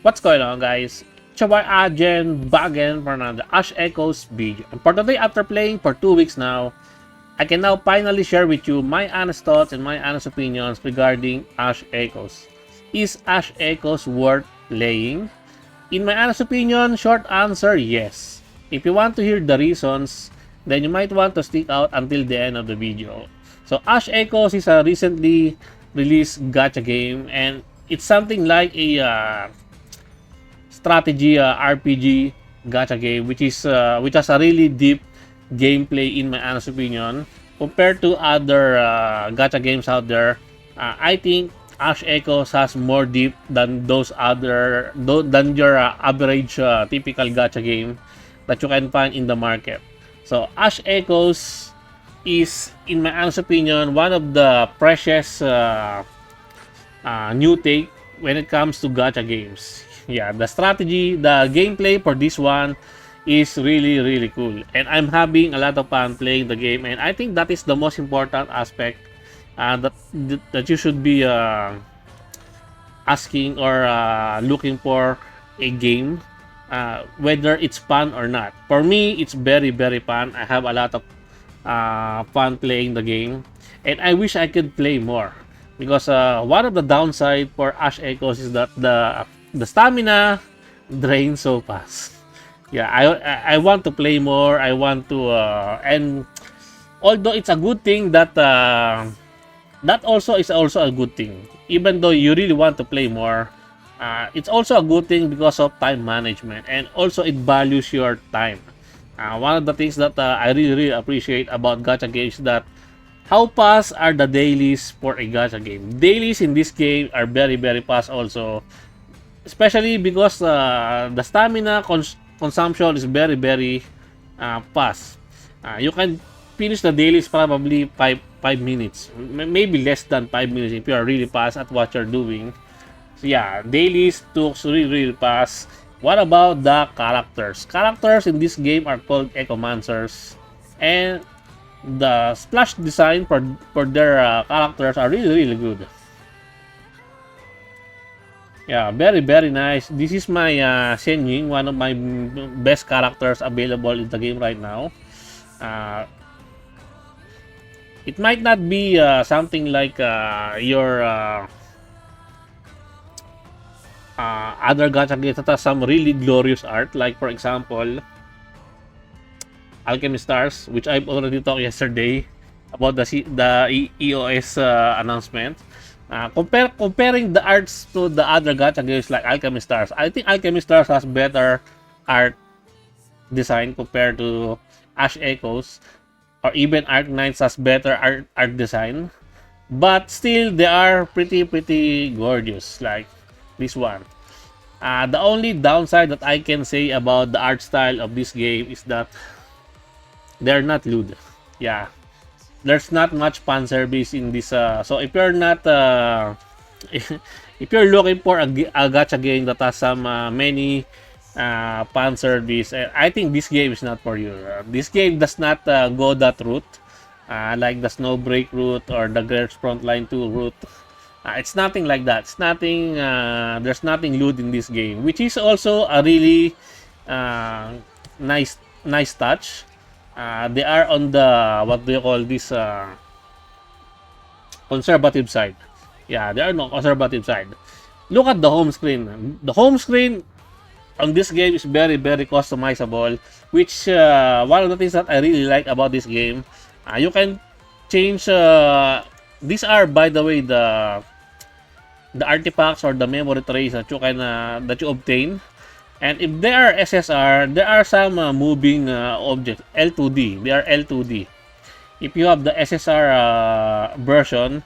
What's going on, guys? It's your boy Ajen back again for another Ash Echoes video. And for today, after playing for 2 weeks now, I can now finally share with you my honest thoughts and my honest opinions regarding Ash Echoes. Is Ash Echoes worth playing? In my honest opinion, short answer, yes. If you want to hear the reasons, then you might want to stick out until the end of the video. So Ash Echoes is a recently released gacha game, and it's something like a strategy RPG gacha game, which has a really deep gameplay in my honest opinion compared to other gacha games out there. I think Ash Echoes has more deep than than your average typical gacha game that you can find in the market. So Ash Echoes is, in my honest opinion, one of the precious new take when it comes to gacha games. Yeah, the strategy, the gameplay for this one is really cool, and I'm having a lot of fun playing the game, and I think that is the most important aspect that you should be asking or looking for a game, whether it's fun or not. For me, it's very fun. I have a lot of fun playing the game, and I wish I could play more, because one of the downside for Ash Echoes is that the stamina drains so fast. Yeah, I want to play more. I want to and although it's a good thing that that also is also a good thing. Even though you really want to play more, it's also a good thing because of time management, and also it values your time. One of the things that I really appreciate about gacha games is that how fast are the dailies for a gacha game. Dailies in this game are very fast also, especially because the stamina consumption is very fast. You can finish the dailies probably 5 minutes, maybe less than 5 minutes if you are really fast at what you're doing. So yeah, dailies took really fast. What about the characters? Characters in this game are called Echomancers, and the splash design for their characters are really good. Yeah, very nice. This is my Shen Ying, one of my best characters available in the game right now. It might not be something like your other gacha games that has some really glorious art, like for example Alchemy Stars, which I've already talked yesterday about the EOS announcement. Comparing the arts to the other gacha games like Alchemy Stars, I think Alchemy Stars has better art design compared to Ash Echoes, or even Arknights has better art design. But still, they are pretty gorgeous, like this one. The only downside that I can say about the art style of this game is that they're not lewd. Yeah, there's not much fan service in this. So if you're not, if you're looking for a gacha game that has some many fan service, I think this game is not for you. This game does not go that route, like the Snowbreak route or the Girls Frontline 2 route. It's nothing like that. It's nothing. There's nothing lewd in this game, which is also a really nice touch. They are on the, what do you call this, conservative side. Yeah, they are no conservative side. Look at the home screen. The home screen on this game is very customizable, which one of the things that I really like about this game. You can change. These are, by the way, the artifacts or the memory trays that you can that you obtain. And if they are SSR, there are some moving objects, L2D. They are L2D. If you have the SSR version,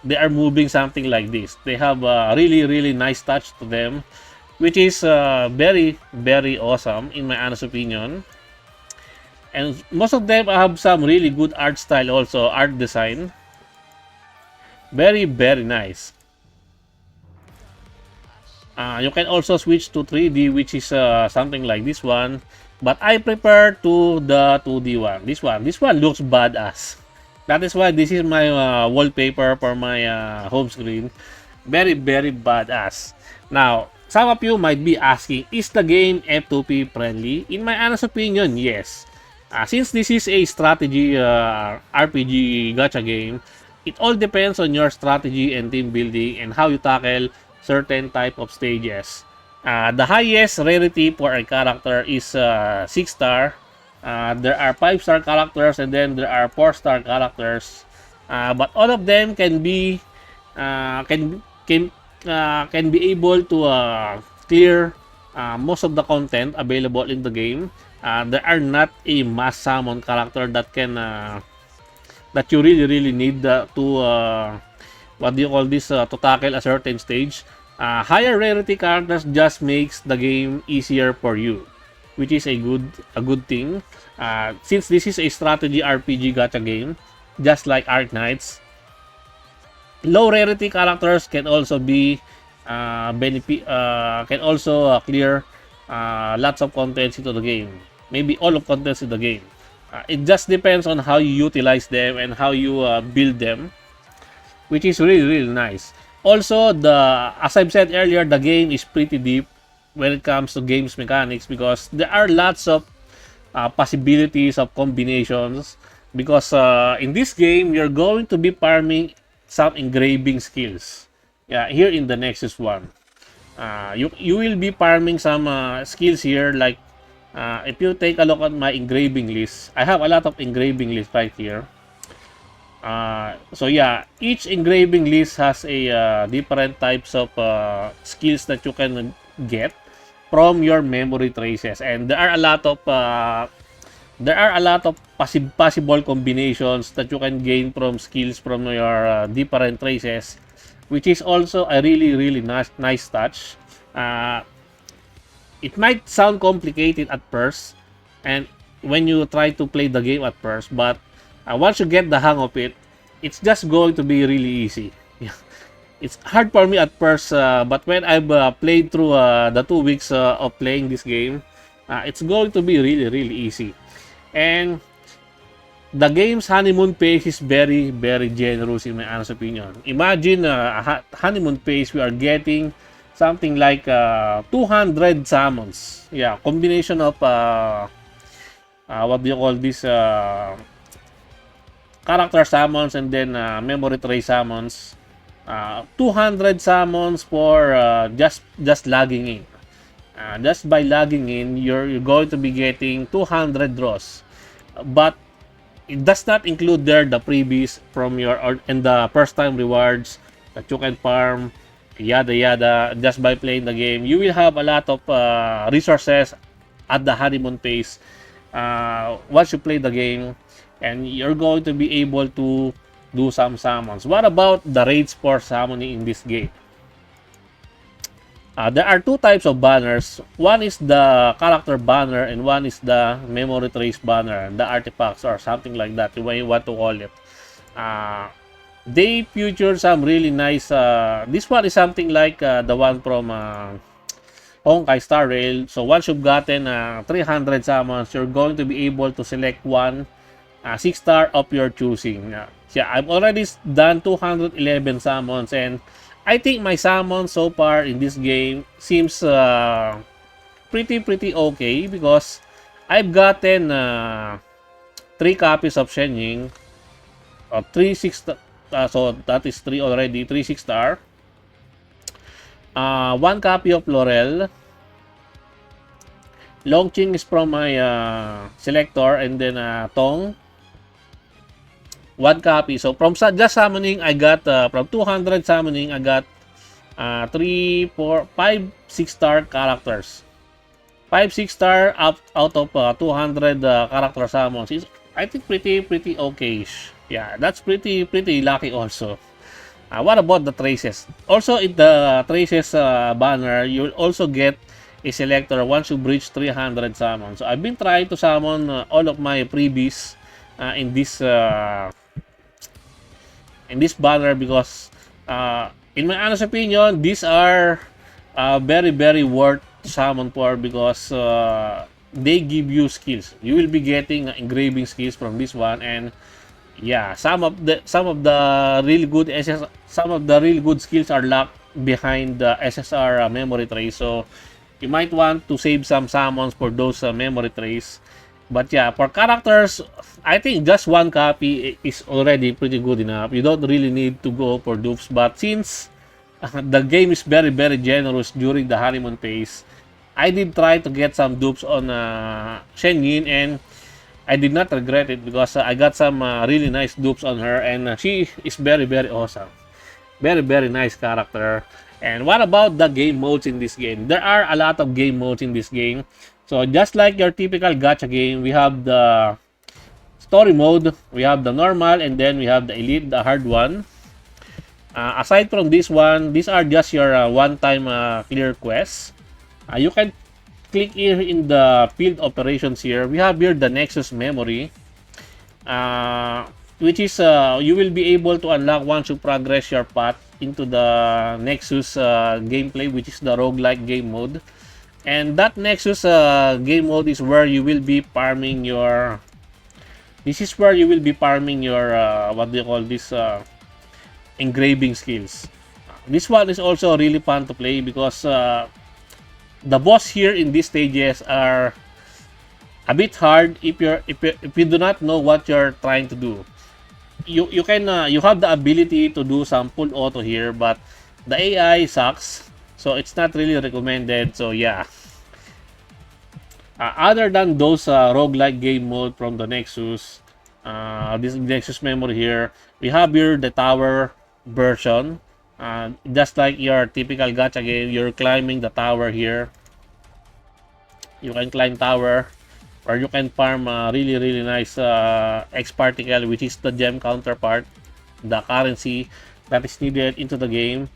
they are moving something like this. They have a really nice touch to them, which is very awesome in my honest opinion. And most of them have some really good art style also, art design. Very nice. You can also switch to 3D, which is something like this one, but I prefer to the 2D one. This one looks badass. That is why this is my wallpaper for my home screen. Very, very badass. Now, some of you might be asking, is the game F2P friendly? In my honest opinion, yes. Since this is a strategy RPG gacha game, it all depends on your strategy and team building and how you tackle certain type of stages. The highest rarity for a character is 6 star. There are 5-star characters and then there are 4-star characters. But all of them can be can be able to clear most of the content available in the game. There are not a mass summon character that can that you really need to what do you call this to tackle a certain stage. Higher rarity characters just makes the game easier for you, which is a good thing. Since this is a strategy RPG gacha game, just like Arknights, low rarity characters can also be can also clear lots of contents into the game. Maybe all of contents in the game. It just depends on how you utilize them and how you build them, which is really nice. Also, as I've said earlier, the game is pretty deep when it comes to games mechanics because there are lots of possibilities of combinations. Because in this game, you're going to be farming some engraving skills. Yeah, here in the Nexus one, you will be farming some skills here. Like if you take a look at my engraving list, I have a lot of engraving list right here. So yeah, each engraving list has a different types of skills that you can get from your memory traces, and there are a lot of possible combinations that you can gain from skills from your different traces, which is also a really nice touch. It might sound complicated at first, and when you try to play the game at first, but once you get the hang of it, it's just going to be really easy. It's hard for me at first, but when I've played through the 2 weeks of playing this game, it's going to be really easy. And the game's honeymoon phase is very generous in my honest opinion. Imagine a honeymoon phase, we are getting something like 200 summons. Yeah, combination of what do you call this? Character summons and then memory trace summons. 200 summons for just logging in. Just by logging in, you're going to be getting 200 draws. But it does not include there the freebies from your and the first time rewards that you can farm, yada just by playing the game. You will have a lot of resources at the honeymoon phase once you play the game, and you're going to be able to do some summons. What about the raids for summoning in this game? There are two types of banners. One is the character banner and one is the memory trace banner, the artifacts or something like that, the way you want to call it. They feature some really nice. This one is something like the one from Honkai Star Rail. So once you've gotten 300 summons, you're going to be able to select one 6-star of your choosing. Yeah, I've already done 211 summons, and I think my summon so far in this game seems pretty okay because I've gotten 3 copies of Shenying, or 3 6 so that is 3 already, 3 6-star. 1 copy of Laurel. Longqing is from my selector, and then Tong. 1 copy. So from just summoning, I got from 200 summoning, I got 3, 4, 5 6-star characters. 5 6-star out of 200 character summons is, I think, pretty okay-ish. Yeah, that's pretty lucky also. What about the traces? Also, in the traces banner, you'll also get a selector once you breach 300 summons. So I've been trying to summon all of my freebies in this banner because in my honest opinion, these are very worth summon for because they give you skills. You will be getting engraving skills from this one, and yeah, some of the really good skills are locked behind the SSR memory trace. So you might want to save some summons for those memory trace. But yeah, for characters, I think just one copy is already pretty good enough. You don't really need to go for dupes. But since the game is very, very generous during the honeymoon phase, I did try to get some dupes on Shen Yin, and I did not regret it because I got some really nice dupes on her, and she is very, very awesome. Very, very nice character. And what about the game modes in this game? There are a lot of game modes in this game. So just like your typical gacha game, we have the story mode, we have the normal, and then we have the elite, the hard one. Aside from this one, these are just your one-time clear quests. You can click here in the field operations here. We have here the Nexus memory, which is you will be able to unlock once you progress your path into the Nexus gameplay, which is the roguelike game mode. And that Nexus game mode is where you will be farming your... This is where you will be farming your, what do you call this, engraving skills. This one is also really fun to play because the boss here in these stages are a bit hard if you do not know what you're trying to do. You can you have the ability to do some full auto here, but the AI sucks, so it's not really recommended. So yeah, other than those roguelike game mode from the Nexus, this Nexus memory here, we have here the tower version. Just like your typical gacha game, you're climbing the tower here. You can climb tower, or you can farm really, really nice X particle, which is the gem counterpart, the currency that is needed into the game.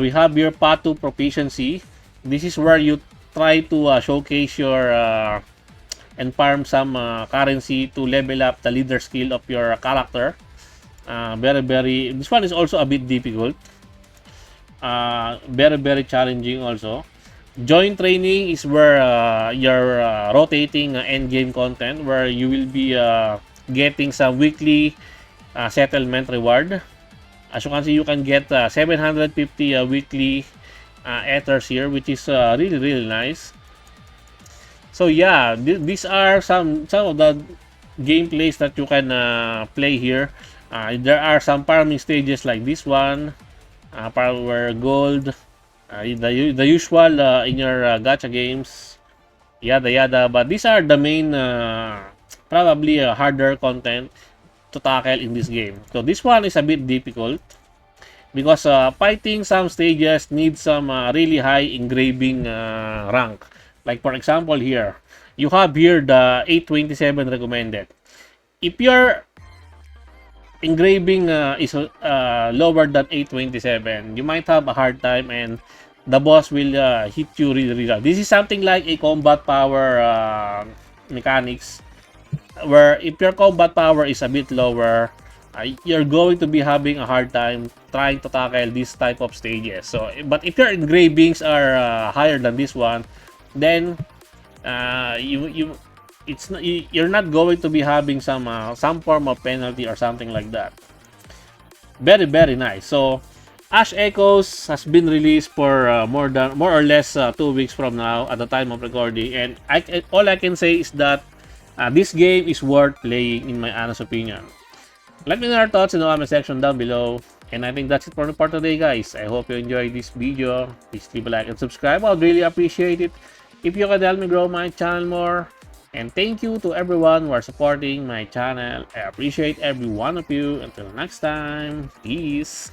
We have your path to proficiency. This is where you try to showcase your and farm some currency to level up the leader skill of your character. This one is also a bit difficult. Very challenging also. Joint training is where you're rotating end game content, where you will be getting some weekly settlement reward. As you can see, you can get 750 weekly ethers here, which is really nice. So yeah, these are some of the gameplays that you can play here. There are some farming stages like this one, power gold, the usual in your gacha games, yada. But these are the main probably harder content to tackle in this game. So this one is a bit difficult because fighting some stages needs some really high engraving rank. Like for example here, you have here the 827 recommended. If your engraving is lower than 827, you might have a hard time and the boss will hit you really hard. This is something like a combat power mechanics, where if your combat power is a bit lower, you're going to be having a hard time trying to tackle this type of stages. So, but if your engravings are higher than this one, then you're not going to be having some form of penalty or something like that. Very nice. So Ash Echoes has been released for more or less 2 weeks from now at the time of recording, and all I can say is that this game is worth playing in my honest opinion. Let me know your thoughts in the comment section down below. And I think that's it for today, guys. I hope you enjoyed this video. Please leave a like and subscribe. I would really appreciate it if you could help me grow my channel more. And thank you to everyone who are supporting my channel. I appreciate every one of you. Until next time, peace.